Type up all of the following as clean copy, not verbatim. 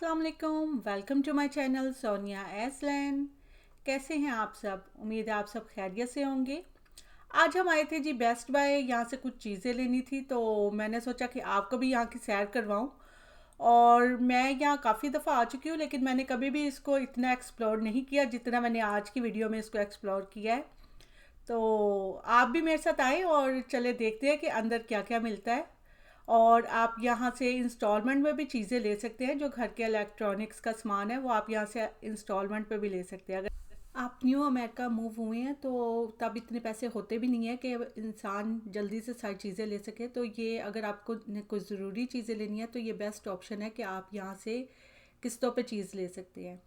अस्सलाम वालेकुम, welcome to my channel Sonia एसलैन। कैसे हैं आप सब? उम्मीद है आप सब खैरियत से होंगे। आज हम आए थे जी बेस्ट बाय, यहाँ से कुछ चीज़ें लेनी थी तो मैंने सोचा कि आपको भी यहाँ की सैर करवाऊँ। और मैं यहाँ काफ़ी दफ़ा आ चुकी हूँ लेकिन मैंने कभी भी इसको इतना एक्सप्लोर नहीं किया जितना मैंने आज की वीडियो में इसको एक्सप्लोर किया है। तो आप भी मेरे साथ आए और चले देखते हैं कि अंदर क्या क्या मिलता है। और आप यहाँ से इंस्टॉलमेंट में भी चीज़ें ले सकते हैं, जो घर के इलेक्ट्रॉनिक्स का सामान है वो आप यहाँ से इंस्टॉलमेंट पे भी ले सकते हैं। अगर आप न्यू अमेरिका मूव हुए हैं तो तब इतने पैसे होते भी नहीं है कि इंसान जल्दी से सारी चीज़ें ले सके, तो ये अगर आपको कुछ ज़रूरी चीज़ें लेनी है तो ये बेस्ट ऑप्शन है कि आप यहाँ से किस्तों पे चीज़ ले सकते हैं।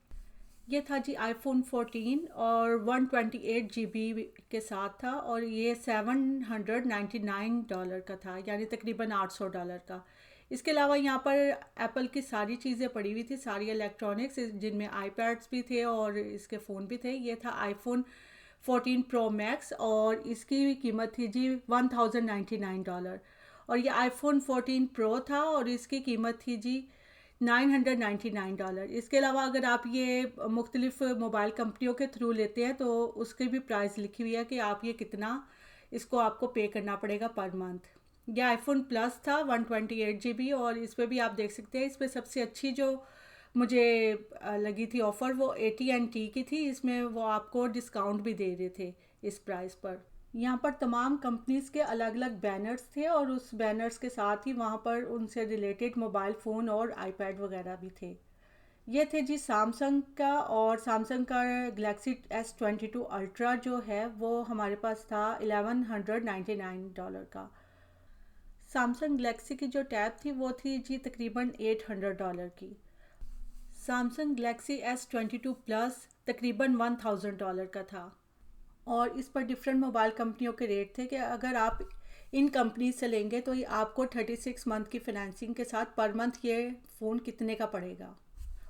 ये था जी आईफोन 14 और 128 GB के साथ था और ये $799 का था, यानी तकरीबन $800 का। इसके अलावा यहाँ पर एप्पल की सारी चीज़ें पड़ी हुई थी, सारी इलेक्ट्रॉनिक्स, जिनमें आईपैड्स भी थे और इसके फ़ोन भी थे। ये था आईफोन 14 प्रो मैक्स और इसकी कीमत थी जी $1099। और ये आईफोन 14 प्रो था और इसकी कीमत थी जी $999। इसके अलावा अगर आप ये मुख्तलिफ मोबाइल कंपनियों के थ्रू लेते हैं तो उसकी भी प्राइस लिखी हुई है कि आप ये कितना इसको आपको पे करना पड़ेगा पर मंथ। ये आईफोन प्लस था 128 GB और इस पर भी आप देख सकते हैं। इस पर सबसे अच्छी जो मुझे लगी थी ऑफ़र वो AT&T की थी। इसमें वो आपको डिस्काउंट भी दे रहे थे इस प्राइस पर। यहाँ पर तमाम कंपनीज़ के अलग अलग बैनर्स थे और उस बैनर्स के साथ ही वहाँ पर उनसे रिलेटेड मोबाइल फ़ोन और आईपैड वगैरह भी थे। ये थे जी सैमसंग का, और सैमसंग का गलेक्सी S22 अल्ट्रा जो है वो हमारे पास था $1199 का। सैमसंग गलेक्सी की जो टैब थी वो थी जी तकरीबन $800 की। सैमसंग गलेक्सी S22 प्लस तकरीबन $1000 का था। और इस पर डिफरेंट मोबाइल कंपनियों के रेट थे कि अगर आप इन कंपनी से लेंगे तो ये आपको 36 मंथ की फाइनेंसिंग के साथ पर मंथ ये फ़ोन कितने का पड़ेगा।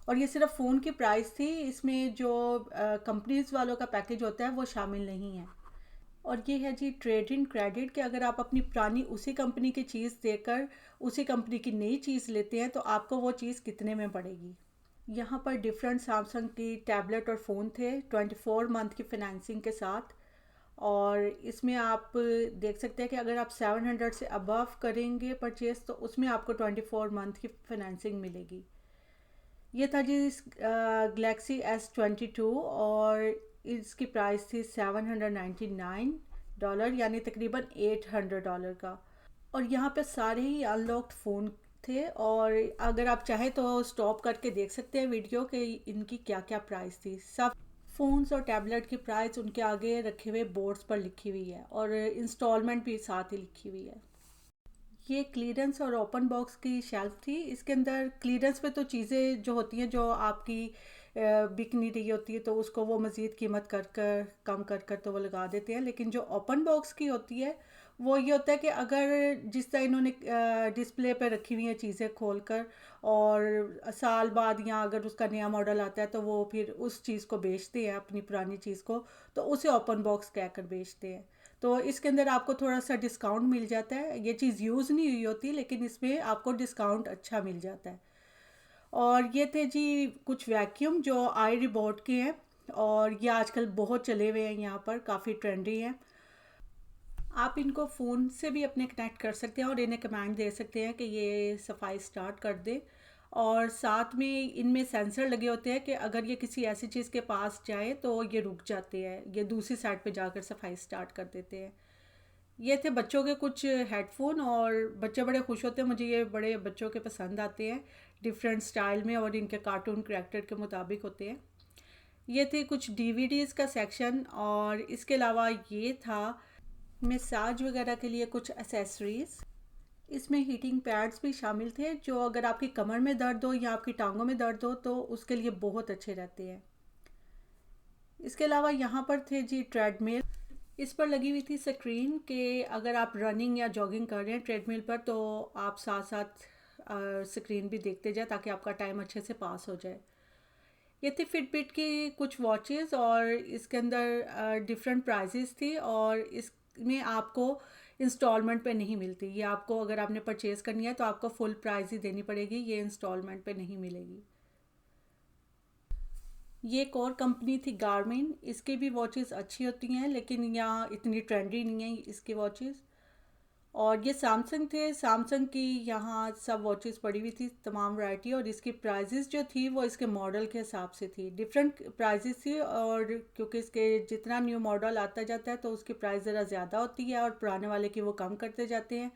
और ये सिर्फ फ़ोन की प्राइस थी, इसमें जो कंपनीज वालों का पैकेज होता है वो शामिल नहीं है। और ये है जी ट्रेड इन क्रेडिट, कि अगर आप अपनी पुरानी उसी कंपनी की चीज़ देकर उसी कंपनी की नई चीज़ लेते हैं तो आपको वो चीज़ कितने में पड़ेगी। यहाँ पर डिफरेंट सैमसंग की टैबलेट और फ़ोन थे 24 मंथ की फाइनेंसिंग के साथ। और इसमें आप देख सकते हैं कि अगर आप 700 से अबव करेंगे परचेज़ तो उसमें आपको 24 मंथ की फाइनेंसिंग मिलेगी। ये था जी गलेक्सी S22 और इसकी प्राइस थी $799, यानी तकरीबन $800 का। और यहाँ पे सारे ही अनलॉक्ड फ़ोन थे और अगर आप चाहें तो स्टॉप करके देख सकते हैं वीडियो कि इनकी क्या क्या प्राइस थी। सब फ़ोन्स और टैबलेट की प्राइस उनके आगे रखे हुए बोर्ड्स पर लिखी हुई है और इंस्टॉलमेंट भी साथ ही लिखी हुई है। ये क्लीयरेंस और ओपन बॉक्स की शेल्फ थी। इसके अंदर क्लीयरेंस पे तो चीज़ें जो होती हैं जो आपकी बिक नहीं रही होती है तो उसको वो मज़ीद कीमत कर कर कम कर कर तो वो लगा देते हैं, लेकिन जो ओपन बॉक्स की होती है वो ये होता है कि अगर जिस तरह इन्होंने डिस्प्ले पे रखी हुई हैं चीज़ें खोल कर, और साल बाद या अगर उसका नया मॉडल आता है तो वो फिर उस चीज़ को बेचते हैं, अपनी पुरानी चीज़ को, तो उसे ओपन बॉक्स कहकर बेचते हैं। तो इसके अंदर आपको थोड़ा सा डिस्काउंट मिल जाता है। ये चीज़ यूज़ नहीं हुई होती लेकिन इसमें आपको डिस्काउंट अच्छा मिल जाता है। और ये थे जी कुछ वैक्यूम जो आई रिबॉट के हैं और ये आजकल बहुत चले हुए हैं, यहाँ पर काफ़ी ट्रेंडी हैं। आप इनको फ़ोन से भी अपने कनेक्ट कर सकते हैं और इन्हें कमांड दे सकते हैं कि ये सफाई स्टार्ट कर दे। और साथ में इनमें सेंसर लगे होते हैं कि अगर ये किसी ऐसी चीज़ के पास जाए तो ये रुक जाते हैं, ये दूसरी साइड पे जाकर सफाई स्टार्ट कर देते हैं। ये थे बच्चों के कुछ हेडफोन और बच्चे बड़े खुश होते हैं, मुझे ये बड़े बच्चों के पसंद आते हैं, डिफरेंट स्टाइल में और इनके कार्टून करैक्टर के मुताबिक होते हैं। ये थे कुछ डीवीडीज़ का सेक्शन और इसके अलावा ये था मसाज वगैरह के लिए कुछ एसेसरीज़। इसमें हीटिंग पैड्स भी शामिल थे जो अगर आपकी कमर में दर्द हो या आपकी टांगों में दर्द हो तो उसके लिए बहुत अच्छे रहते हैं। इसके अलावा यहाँ पर थे जी ट्रेडमिल। इस पर लगी हुई थी स्क्रीन कि अगर आप रनिंग या जॉगिंग कर रहे हैं ट्रेडमिल पर तो आप साथ साथ स्क्रीन भी देखते जाए ताकि आपका टाइम अच्छे से पास हो जाए। ये थी फिटबिट की कुछ वॉचेस और इसके अंदर डिफरेंट प्राइजेस थी और इसमें आपको इंस्टॉलमेंट पे नहीं मिलती। ये आपको अगर आपने परचेज़ करनी है तो आपको फुल प्राइस ही देनी पड़ेगी, ये इंस्टॉलमेंट पे नहीं मिलेगी। ये एक और कंपनी थी गारमिन, इसकी भी वॉचेस अच्छी होती हैं लेकिन यहाँ इतनी ट्रेंडी नहीं है इसकी वॉचेस। और ये सैमसंग थे, सैमसंग की यहाँ सब वॉचेस पड़ी हुई थी तमाम वैरायटी, और इसकी प्राइजेस जो थी वो इसके मॉडल के हिसाब से थी, डिफरेंट प्राइजेस थी। और क्योंकि इसके जितना न्यू मॉडल आता जाता है तो उसकी प्राइस ज़रा ज़्यादा होती है और पुराने वाले की वो कम करते जाते हैं।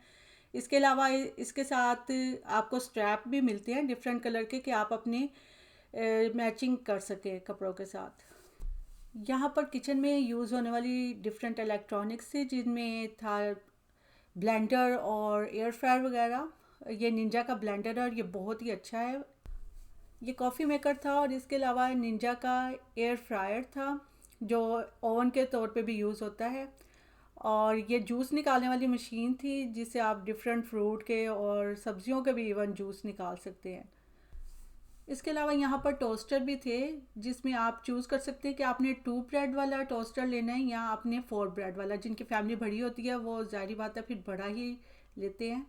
इसके अलावा इसके साथ आपको स्ट्रैप भी मिलते हैं डिफरेंट कलर के कि आप अपने मैचिंग कर सकें कपड़ों के साथ। यहाँ पर किचन में यूज़ होने वाली डिफरेंट इलेक्ट्रॉनिक्स थी जिनमें था ब्लेंडर और एयर फ्रायर वगैरह। ये निंजा का ब्लेंडर है और ये बहुत ही अच्छा है। ये कॉफ़ी मेकर था और इसके अलावा निंजा का एयर फ्रायर था जो ओवन के तौर पे भी यूज़ होता है। और ये जूस निकालने वाली मशीन थी जिससे आप डिफरेंट फ्रूट के और सब्जियों के भी इवन जूस निकाल सकते हैं। इसके अलावा यहाँ पर टोस्टर भी थे जिसमें आप चूज़ कर सकते हैं कि आपने 2 ब्रेड वाला टोस्टर लेना है या आपने 4 ब्रेड वाला। जिनकी फैमिली बड़ी होती है वो ज़ाहिर बात है फिर बड़ा ही लेते हैं।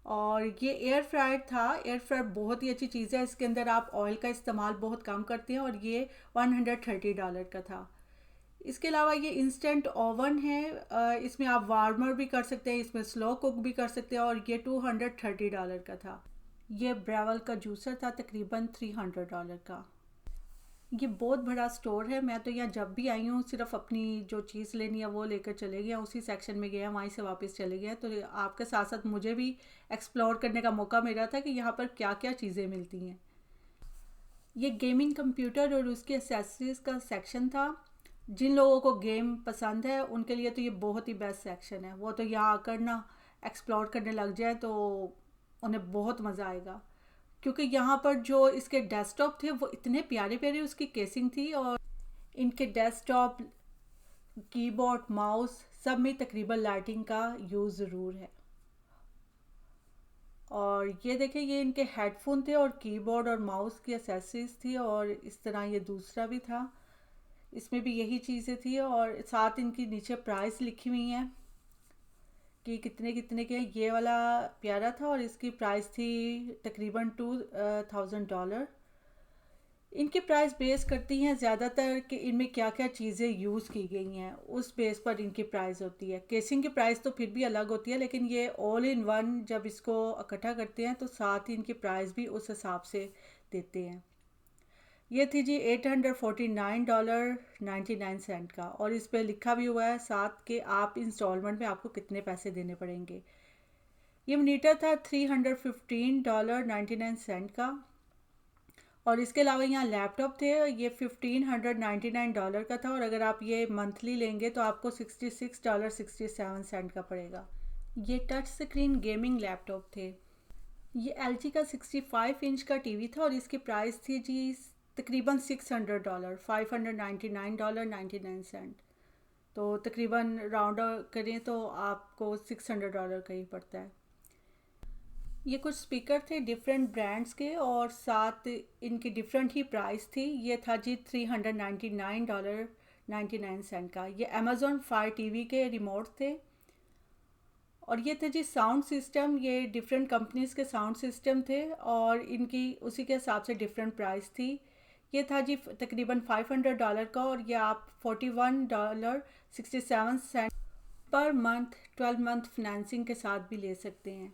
और ये एयर फ्रायर था। एयर फ्रायर बहुत ही अच्छी चीज़ है, इसके अंदर आप ऑयल का इस्तेमाल बहुत कम करते हैं और ये $130 का था। इसके अलावा ये इंस्टेंट ओवन है, इसमें आप वार्मर भी कर सकते हैं, इसमें स्लो कुक भी कर सकते हैं और ये $230 का था। ये ब्रेवल का जूसर था तकरीबन $300 का। ये बहुत बड़ा स्टोर है, मैं तो यहाँ जब भी आई हूँ सिर्फ अपनी जो चीज़ लेनी है वो लेकर चले गया, उसी सेक्शन में गया, वहीं से वापस चले गए। तो आपके साथ साथ मुझे भी एक्सप्लोर करने का मौका मिला था कि यहाँ पर क्या क्या चीज़ें मिलती हैं। ये गेमिंग कंप्यूटर और उसके एसेसरीज़ का सेक्शन था। जिन लोगों को गेम पसंद है उनके लिए तो ये बहुत ही बेस्ट सेक्शन है। वो तो यहाँ आकर ना एक्सप्लोर करने लग जाए तो उन्हें बहुत मज़ा आएगा, क्योंकि यहाँ पर जो इसके डेस्कटॉप थे वो इतने प्यारे प्यारे उसकी केसिंग थी। और इनके डेस्कटॉप, कीबोर्ड, माउस सब में तकरीबन लाइटिंग का यूज़ ज़रूर है। और ये देखें, ये इनके हेडफोन थे और कीबोर्ड और माउस की एसेसरीज थी। और इस तरह ये दूसरा भी था, इसमें भी यही चीज़ें थी और साथ इनकी नीचे प्राइस लिखी हुई हैं कि कितने कितने के। ये वाला प्यारा था और इसकी प्राइस थी तकरीबन $2000। इनकी प्राइस बेस करती हैं ज़्यादातर कि इनमें क्या क्या चीज़ें यूज़ की गई हैं, उस बेस पर इनकी प्राइस होती है। केसिंग की प्राइस तो फिर भी अलग होती है, लेकिन ये ऑल इन वन जब इसको इकट्ठा करते हैं तो साथ ही इनकी प्राइस भी उस हिसाब से देते हैं। ये थी जी $849.99 का, और इस पर लिखा भी हुआ है साथ कि आप इंस्टॉलमेंट में आपको कितने पैसे देने पड़ेंगे। ये मॉनिटर था $315.99 का। और इसके अलावा यहाँ लैपटॉप थे, ये $1599 का था, और अगर आप ये मंथली लेंगे तो आपको $66.67 का पड़ेगा। ये टच स्क्रीन गेमिंग लैपटॉप थे। ये LG का 65 इंच का टीवी था और इसकी प्राइस थी जी तकरीबन $600, $599.99। तो तकरीबन राउंड करें तो आपको $600 का ही पड़ता है। ये कुछ स्पीकर थे डिफरेंट ब्रांड्स के और साथ इनकी डिफरेंट ही प्राइस थी। ये था जी $399.99 का। ये अमेज़ॉन फायर टीवी के रिमोट थे। और ये थे जी साउंड सिस्टम, ये डिफरेंट कंपनीज़ के साउंड सिस्टम थे और इनकी उसी के हिसाब से डिफरेंट प्राइस थी। ये था जी तकरीबन $500 का, और ये आप $41.67 पर मंथ 12 मंथ फाइनेंसिंग के साथ भी ले सकते हैं।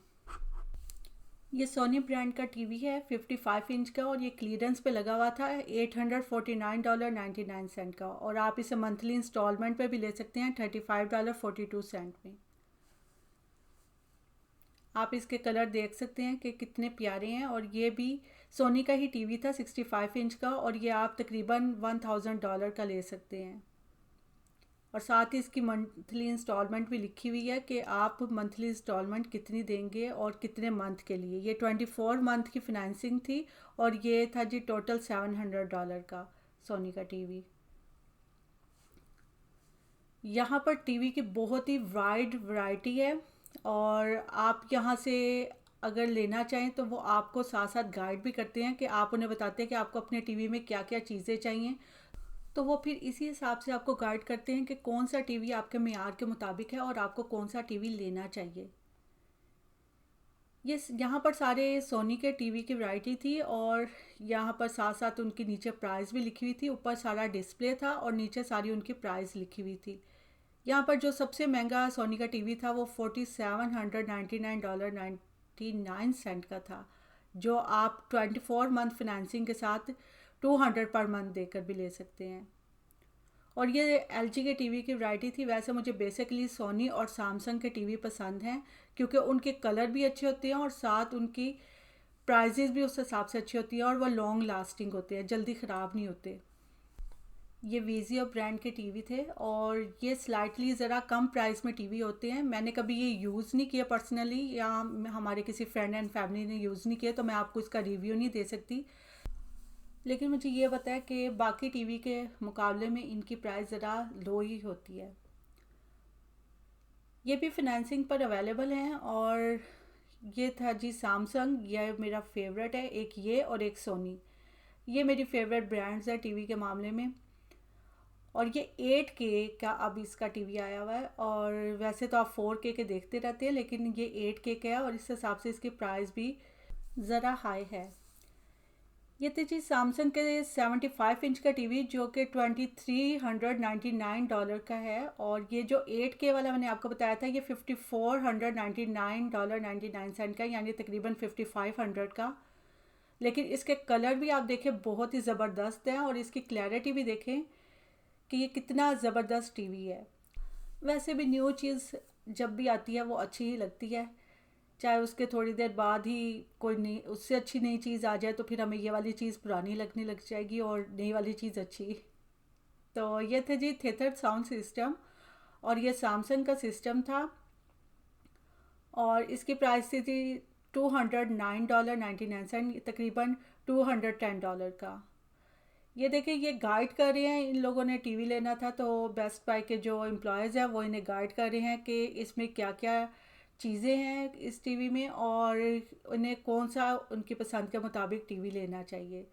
ये सोनी ब्रांड का टीवी है 55 इंच का, और ये क्लियरेंस पे लगा हुआ था $849.99 का, और आप इसे मंथली इंस्टॉलमेंट पे भी ले सकते हैं $35.42 में। आप इसके कलर देख सकते हैं कि कितने प्यारे हैं। और ये भी सोनी का ही टीवी था 65 इंच का, और ये आप तकरीबन $1000 का ले सकते हैं। और साथ ही इसकी मंथली इंस्टॉलमेंट भी लिखी हुई है कि आप मंथली इंस्टॉलमेंट कितनी देंगे और कितने मंथ के लिए। ये 24 मंथ की फाइनेंसिंग थी, और ये था जी टोटल $700 का सोनी का टीवी। यहाँ पर टीवी की बहुत ही वाइड वैरायटी है, और आप यहाँ से अगर लेना चाहें तो वो आपको साथ साथ गाइड भी करते हैं कि आप उन्हें बताते हैं कि आपको अपने टीवी में क्या क्या चीज़ें चाहिए, तो वो फिर इसी हिसाब से आपको गाइड करते हैं कि कौन सा टीवी आपके मियार के मुताबिक है और आपको कौन सा टीवी लेना चाहिए। यहाँ पर सारे सोनी के टीवी की वैरायटी थी और यहाँ पर साथ साथ उनकी नीचे प्राइस भी लिखी हुई थी। ऊपर सारा डिस्प्ले था और नीचे सारी उनकी प्राइस लिखी हुई थी। यहाँ पर जो सबसे महंगा सोनी का टीवी था वो $4799.99 का था, जो आप 24 मंथ फिनेंसिंग के साथ 200 पर मंथ देकर भी ले सकते हैं। और ये एलजी के टीवी की वैरायटी थी। वैसे मुझे बेसिकली सोनी और सैमसंग के टीवी पसंद हैं क्योंकि उनके कलर भी अच्छे होते हैं और साथ उनकी प्राइजेज़ भी उस हिसाब से अच्छी होती है और वो लॉन्ग लास्टिंग होते हैं, जल्दी ख़राब नहीं होते। ये वीजियो ब्रांड के टीवी थे और ये स्लाइटली ज़रा कम प्राइस में टीवी होते हैं। मैंने कभी ये यूज़ नहीं किया पर्सनली, या हमारे किसी फ्रेंड एंड फैमिली ने यूज़ नहीं किया, तो मैं आपको इसका रिव्यू नहीं दे सकती। लेकिन मुझे ये पता है कि बाकी टीवी के मुकाबले में इनकी प्राइस ज़रा लो ही होती है। ये भी फिनेंसिंग पर अवेलेबल हैं। और ये था जी सैमसंग, ये मेरा फेवरेट है, एक ये और एक सोनी। ये मेरी फेवरेट ब्रांड्स है टीवी के मामले में। और ये 8K का अब इसका टीवी आया हुआ है, और वैसे तो आप 4K के देखते रहते हैं, लेकिन ये 8K का है और इस हिसाब से इसकी प्राइस भी ज़रा हाई है। ये थी जी सैमसंग के 75 इंच का टीवी, जो कि $2399 का है। और ये जो 8K वाला मैंने आपको बताया था, ये $5499.99 का, यानी तकरीबन 5500 का। लेकिन इसके कलर भी आप देखें बहुत ही ज़बरदस्त है, और इसकी क्लैरिटी भी देखें कि ये कितना ज़बरदस्त टीवी है। वैसे भी न्यू चीज़ जब भी आती है वो अच्छी ही लगती है, चाहे उसके थोड़ी देर बाद ही कोई नई, उससे अच्छी नई चीज़ आ जाए तो फिर हमें ये वाली चीज़ पुरानी लगने लग जाएगी और नई वाली चीज़ अच्छी। तो ये थे जी थिएटर साउंड सिस्टम, और ये सैमसंग का सिस्टम था और इसकी प्राइस थी $209.99, तकरीबन $210 का। ये देखिए, ये गाइड कर रहे हैं, इन लोगों ने टीवी लेना था तो बेस्ट बाय के जो एम्प्लॉयज़ हैं वो इन्हें गाइड कर रहे हैं कि इसमें क्या क्या चीज़ें हैं इस टीवी में, और उन्हें कौन सा उनकी पसंद के मुताबिक टीवी लेना चाहिए।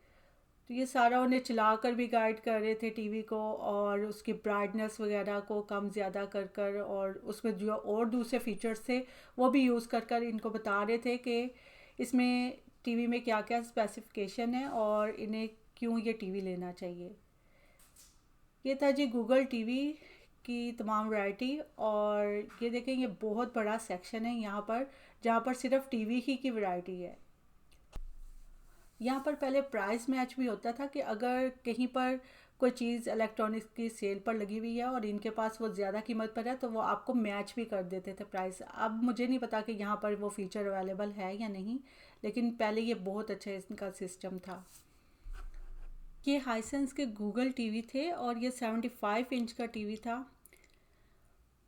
तो ये सारा उन्हें चला कर भी गाइड कर रहे थे टीवी को, और उसकी ब्राइटनेस वगैरह को कम ज़्यादा कर कर, और उसमें जो और दूसरे फीचर्स थे वो भी यूज़ कर कर इनको बता रहे थे कि इसमें टीवी में क्या क्या स्पेसिफिकेशन है और इन्हें क्यों ये टीवी लेना चाहिए। ये था जी गूगल टीवी की तमाम वैरायटी। और ये देखें, ये बहुत बड़ा सेक्शन है यहाँ पर, जहाँ पर सिर्फ टीवी ही की वैरायटी है। यहाँ पर पहले प्राइस मैच भी होता था कि अगर कहीं पर कोई चीज़ इलेक्ट्रॉनिक्स की सेल पर लगी हुई है और इनके पास वो ज़्यादा कीमत पर है तो वो आपको मैच भी कर देते थे प्राइस। अब मुझे नहीं पता कि यहाँ पर वो फीचर अवेलेबल है या नहीं, लेकिन पहले ये बहुत अच्छा इनका सिस्टम था। ये हाइसेंस के गूगल टीवी थे और ये 75 इंच का टीवी था,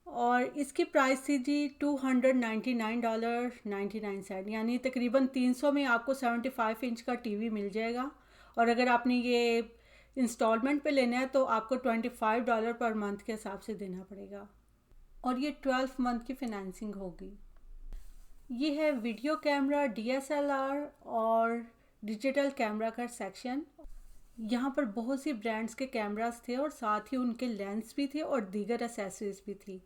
और इसकी प्राइस थी जी $299.99, यानी तकरीबन 300 में आपको 75 इंच का टीवी मिल जाएगा। और अगर आपने ये इंस्टॉलमेंट पे लेना है तो आपको $25 पर मंथ के हिसाब से देना पड़ेगा, और ये 12 मंथ की फिनेंसिंग होगी। ये है वीडियो कैमरा, DSLR और डिजिटल कैमरा का सेक्शन। यहाँ पर बहुत सी ब्रांड्स के कैमरास थे और साथ ही उनके लेंस भी थे और दीगर एसेसरीज भी थी।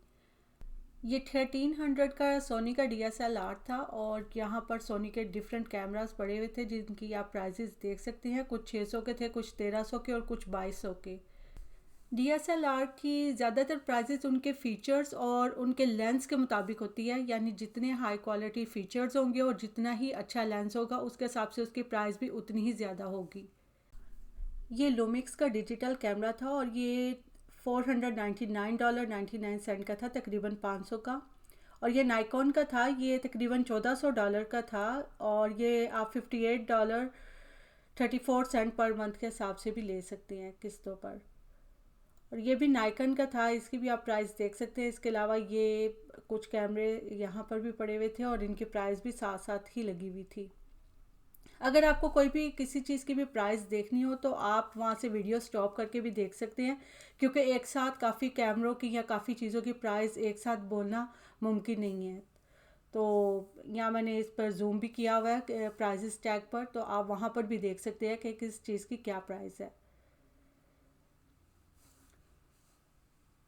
ये 1300 का सोनी का DSLR था, और यहाँ पर सोनी के डिफरेंट कैमरास पड़े हुए थे जिनकी आप प्राइजेस देख सकते हैं। कुछ 600 के थे, कुछ 1300 के और कुछ 2200 के। DSLR की ज़्यादातर प्राइजेस उनके फ़ीचर्स और उनके लेंस के मुताबिक होती है, यानी जितने हाई क्वालिटी फ़ीचर्स होंगे और जितना ही अच्छा लेंस होगा उसके हिसाब से उसकी प्राइस भी उतनी ही ज़्यादा होगी। ये लूमिक्स का डिजिटल कैमरा था और ये $499.99 का था, तकरीबन 500 का। और ये नाइकॉन का था, ये तकरीबन $1400 का था, और ये आप $58.34 पर मंथ के हिसाब से भी ले सकते हैं किस्तों पर। और ये भी नाइकॉन का था, इसकी भी आप प्राइस देख सकते हैं। इसके अलावा ये कुछ कैमरे यहाँ पर भी पड़े हुए थे और इनकी प्राइस भी साथ साथ ही लगी हुई थी। अगर आपको कोई भी किसी चीज़ की भी प्राइस देखनी हो तो आप वहाँ से वीडियो स्टॉप करके भी देख सकते हैं, क्योंकि एक साथ काफ़ी कैमरों की या काफ़ी चीज़ों की प्राइस एक साथ बोलना मुमकिन नहीं है। तो यहाँ मैंने इस पर जूम भी किया हुआ है प्राइसेस टैग पर, तो आप वहाँ पर भी देख सकते हैं कि किस चीज़ की क्या प्राइस है।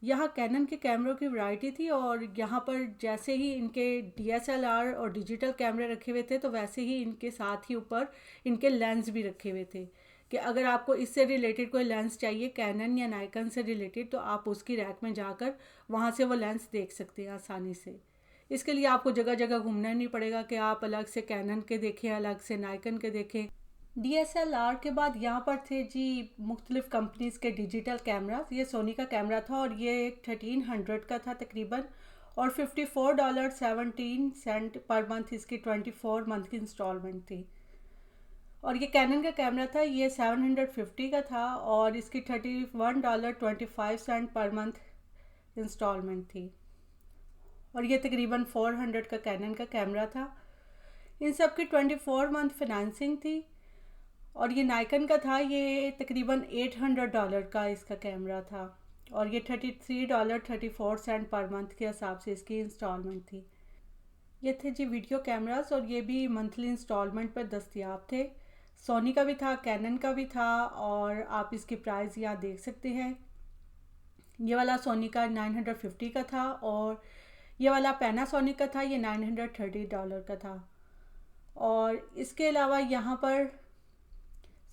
यहाँ कैनन के कैमरों की वैरायटी थी और यहाँ पर जैसे ही इनके DSLR और डिजिटल कैमरे रखे हुए थे तो वैसे ही इनके साथ ही ऊपर इनके लेंस भी रखे हुए थे कि अगर आपको इससे रिलेटेड कोई लेंस चाहिए कैनन या नाइकन से रिलेटेड तो आप उसकी रैक में जाकर वहाँ से वो लेंस देख सकते हैं आसानी से। इसके लिए आपको जगह जगह घूमना नहीं पड़ेगा कि आप अलग से कैनन के देखें अलग से नाइकन के देखें। DSLR के बाद यहाँ पर थे जी मुख्तलिफ़ कंपनीज़ के डिजिटल कैमरास। ये सोनी का कैमरा था और ये 1300 का था तकरीबन, और $54.17 पर मंथ इसकी 24 मंथ की इंस्टॉलमेंट थी। और ये कैनन का कैमरा था, ये 750 का था और इसकी $31.25 पर मंथ इंस्टॉलमेंट थी। और ये तकरीबन 400 का कैनन का कैमरा था। इन सब की 24 मंथ फिनेंसिंग थी। और ये नाइकन का था, ये तकरीबन $800 का इसका कैमरा था और ये $33.34 पर मंथ के हिसाब से इसकी इंस्टॉलमेंट थी। ये थे जी वीडियो कैमरास और ये भी मंथली इंस्टॉलमेंट पर दस्तयाब थे। सोनी का भी था, कैनन का भी था और आप इसकी प्राइस यहाँ देख सकते हैं। ये वाला सोनी का 950 का था और ये वाला पैनासोनिक का था, ये $930 का था। और इसके अलावा यहाँ पर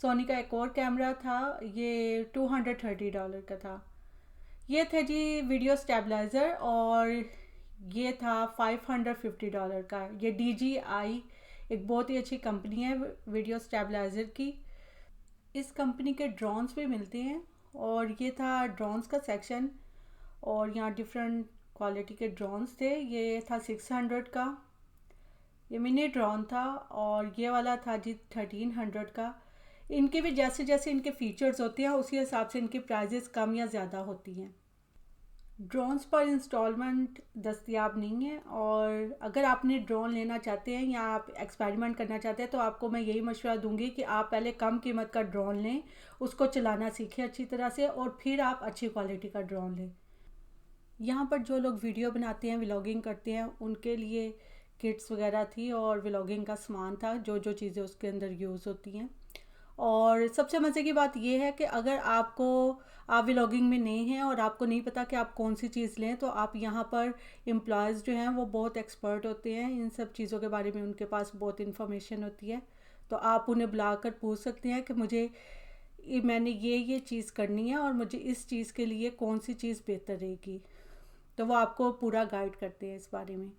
सोनी का एक और कैमरा था, ये $230 का था। ये थे जी वीडियो स्टेबलाइज़र और ये था $550 का। ये DJI एक बहुत ही अच्छी कंपनी है वीडियो स्टेबलाइज़र की। इस कंपनी के ड्रोन्स भी मिलते हैं और ये था ड्रोन्स का सेक्शन और यहाँ डिफरेंट क्वालिटी के ड्रोन्स थे। ये था 600 का, ये मिनी ड्रोन था और ये वाला था जी 1300 का। इनके भी जैसे जैसे इनके फीचर्स होते हैं उसी हिसाब से इनकी प्राइजेस कम या ज़्यादा होती हैं। ड्रोन्स पर इंस्टॉलमेंट दस्तयाब नहीं है और अगर आपने ड्रोन लेना चाहते हैं या आप एक्सपेरिमेंट करना चाहते हैं तो आपको मैं यही मशवरा दूंगी कि आप पहले कम कीमत का ड्रोन लें, उसको चलाना सीखें अच्छी तरह से और फिर आप अच्छी क्वालिटी का ड्रोन लें। यहाँ पर जो लोग वीडियो बनाते हैं, व्लॉगिंग करते हैं, उनके लिए किट्स वगैरह थी और व्लॉगिंग का सामान था, जो जो चीज़ें उसके अंदर यूज़ होती हैं। और सबसे मज़े की बात यह है कि अगर आप व्लॉगिंग में नए हैं और आपको नहीं पता कि आप कौन सी चीज़ लें तो आप यहाँ पर एम्प्लॉयज़ जो हैं वो बहुत एक्सपर्ट होते हैं इन सब चीज़ों के बारे में, उनके पास बहुत इन्फॉर्मेशन होती है। तो आप उन्हें बुला कर पूछ सकते हैं कि मैंने ये चीज़ करनी है और मुझे इस चीज़ के लिए कौन सी चीज़ बेहतर रहेगी, तो वो आपको पूरा गाइड करते हैं इस बारे में।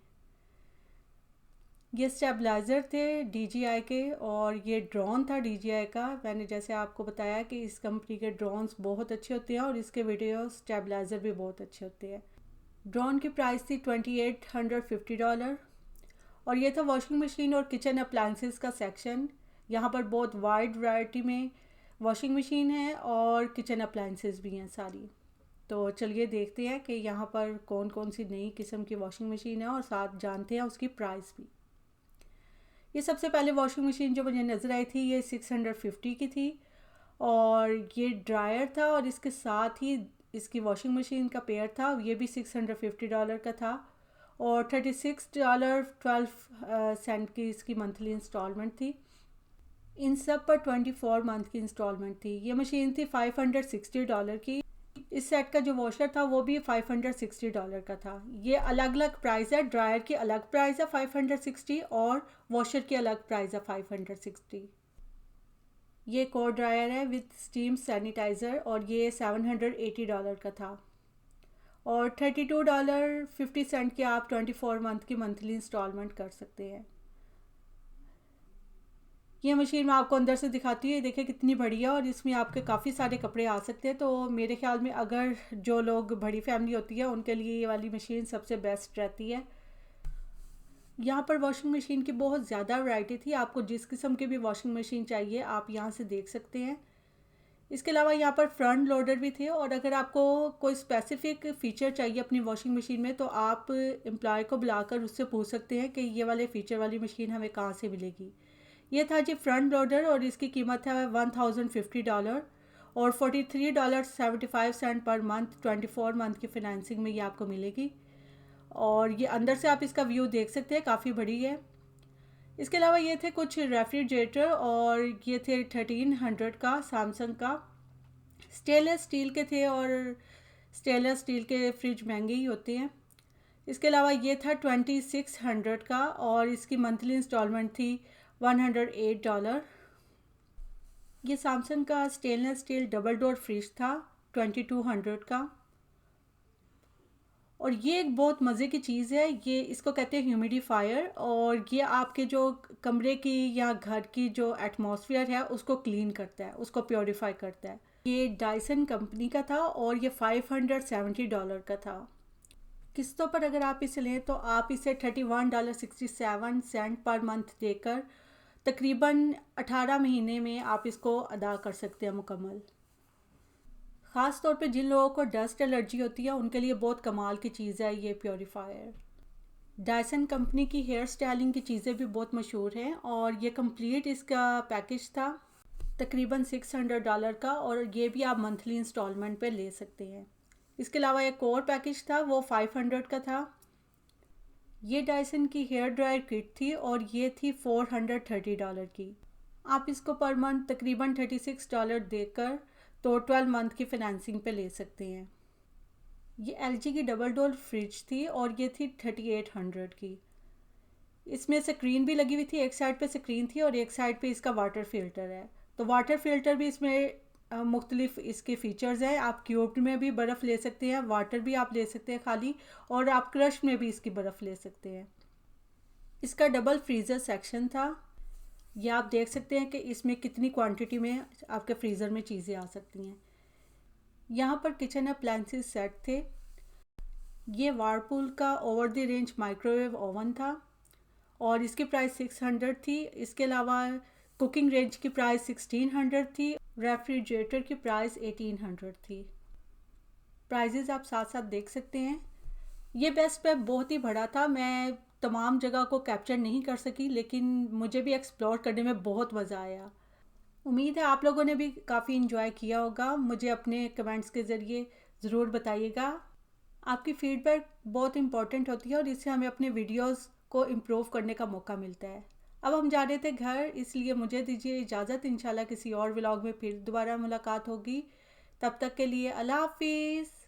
ये स्टेबलाइज़र थे DJI के और ये ड्रोन था DJI का। मैंने जैसे आपको बताया कि इस कंपनी के ड्रोन्स बहुत अच्छे होते हैं और इसके वीडियो स्टेबलाइज़र भी बहुत अच्छे होते हैं। ड्रोन की प्राइस थी $2850 और ये था वॉशिंग मशीन और किचन अप्लाइंसेस का सेक्शन। यहाँ पर बहुत वाइड वैरायटी में वॉशिंग मशीन है और किचन अप्लाइंसेस भी हैं सारी। तो चलिए देखते हैं कि यहाँ पर कौन कौन सी नई किस्म की वॉशिंग मशीन है और साथ जानते हैं उसकी प्राइस भी। ये सबसे पहले वॉशिंग मशीन जो मुझे नज़र आई थी ये 650 की थी और ये ड्रायर था और इसके साथ ही इसकी वॉशिंग मशीन का पेयर था, ये भी $650 का था और $36.12 की इसकी मंथली इंस्टॉलमेंट थी। इन सब पर 24 मंथ की इंस्टॉलमेंट थी। ये मशीन थी $560 की। इस सेट का जो वॉशर था वो भी $560 का था। ये अलग अलग प्राइस है, ड्रायर की अलग प्राइस है 560 और वॉशर की अलग प्राइस है 560। ये एक और ड्रायर है विद स्टीम सैनिटाइज़र और ये $780 का था और $32.50 की आप 24 मंथ की मंथली इंस्टॉलमेंट कर सकते हैं। ये मशीन मैं आपको अंदर से दिखाती हूँ, देखिए कितनी बड़ी है और इसमें आपके काफ़ी सारे कपड़े आ सकते हैं। तो मेरे ख्याल में अगर जो लोग बड़ी फैमिली होती है उनके लिए ये वाली मशीन सबसे बेस्ट रहती है। यहाँ पर वॉशिंग मशीन की बहुत ज़्यादा वैरायटी थी, आपको जिस किस्म की भी वॉशिंग मशीन चाहिए आप यहाँ से देख सकते हैं। इसके अलावा यहाँ पर फ्रंट लोडर भी थे और अगर आपको कोई स्पेसिफिक फ़ीचर चाहिए अपनी वॉशिंग मशीन में तो आप एम्प्लॉय को बुलाकर उससे पूछ सकते हैं कि ये वाले फ़ीचर वाली मशीन हमें कहाँ से मिलेगी। ये था जी फ्रंट लोडर और इसकी कीमत है $1050 और $43.75 पर मंथ 24 मंथ की फ़ाइनेंसिंग में ये आपको मिलेगी। और ये अंदर से आप इसका व्यू देख सकते हैं, काफ़ी बड़ी है। इसके अलावा ये थे कुछ रेफ्रिजरेटर और ये थे 1300 का सैमसंग का, स्टेनलेस स्टील के थे और स्टेनलेस स्टील के फ्रिज महंगे ही होते हैं। इसके अलावा ये था 2600 का और इसकी मंथली इंस्टॉलमेंट थी $108। ये सैमसंग का stainless steel double door fridge था 2200 का। और ये एक बहुत मज़े की चीज़ है, ये इसको कहते हैं ह्यूमिडिफायर, और ये आपके जो कमरे की या घर की जो एटमॉस्फेयर है उसको क्लीन करता है, उसको प्योरीफाई करता है। ये डायसन कंपनी का था और ये $570 का था। किस्तों पर अगर आप इसे लें तो आप इसे $31.67 पर मंथ देकर तकरीबन 18 महीने में आप इसको अदा कर सकते हैं मुकम्मल। ख़ास तौर पे जिन लोगों को डस्ट एलर्जी होती है उनके लिए बहुत कमाल की चीज़ है ये प्योरीफायर। डायसन कंपनी की हेयर स्टाइलिंग की चीज़ें भी बहुत मशहूर हैं और ये कंप्लीट इसका पैकेज था तकरीबन $600 का, और ये भी आप मंथली इंस्टॉलमेंट पे ले सकते हैं। इसके अलावा एक और पैकेज था वो 500 का था। ये डायसन की हेयर ड्रायर किट थी और ये थी $430 की। आप इसको पर मंथ तकरीबन $36 देकर तो 12 मंथ की फाइनेंसिंग पे ले सकते हैं। ये एलजी की डबल डोर फ्रिज थी और ये थी 3800 की। इसमें स्क्रीन भी लगी हुई थी, एक साइड पे स्क्रीन थी और एक साइड पे इसका वाटर फिल्टर है। तो वाटर फिल्टर भी इसमें मुख्तलिफ इसके फ़ीचर्स हैं। आप क्यूब्ड में भी बर्फ़ ले सकते हैं, वाटर भी आप ले सकते हैं खाली, और आप क्रश में भी इसकी बर्फ़ ले सकते हैं। इसका डबल फ्रीज़र सेक्शन था। ये आप देख सकते हैं कि इसमें कितनी क्वांटिटी में आपके फ्रीज़र में चीज़ें आ सकती हैं। यहाँ पर किचन अप्लायंसेस सेट थे। ये वारपूल का over the range microwave oven था और इसकी प्राइस 600 थी। इसके अलावा कुकिंग रेंज की प्राइस 1600 थी। रेफ्रिजरेटर की प्राइस 1800 थी। प्राइजेज़ आप साथ साथ देख सकते हैं। ये बेस्ट बाय बहुत ही बड़ा था, मैं तमाम जगह को कैप्चर नहीं कर सकी, लेकिन मुझे भी एक्सप्लोर करने में बहुत मज़ा आया। उम्मीद है आप लोगों ने भी काफ़ी इन्जॉय किया होगा। मुझे अपने कमेंट्स के ज़रिए ज़रूर बताइएगा। आपकी फ़ीडबैक बहुत इम्पॉर्टेंट होती है और इससे हमें अपने वीडियोस को इम्प्रूव करने का मौका मिलता है। अब हम जा रहे थे घर, इसलिए मुझे दीजिए इजाज़त। इंशाल्लाह किसी और व्लॉग में फिर दोबारा मुलाकात होगी। तब तक के लिए अल्लाह हाफिज़।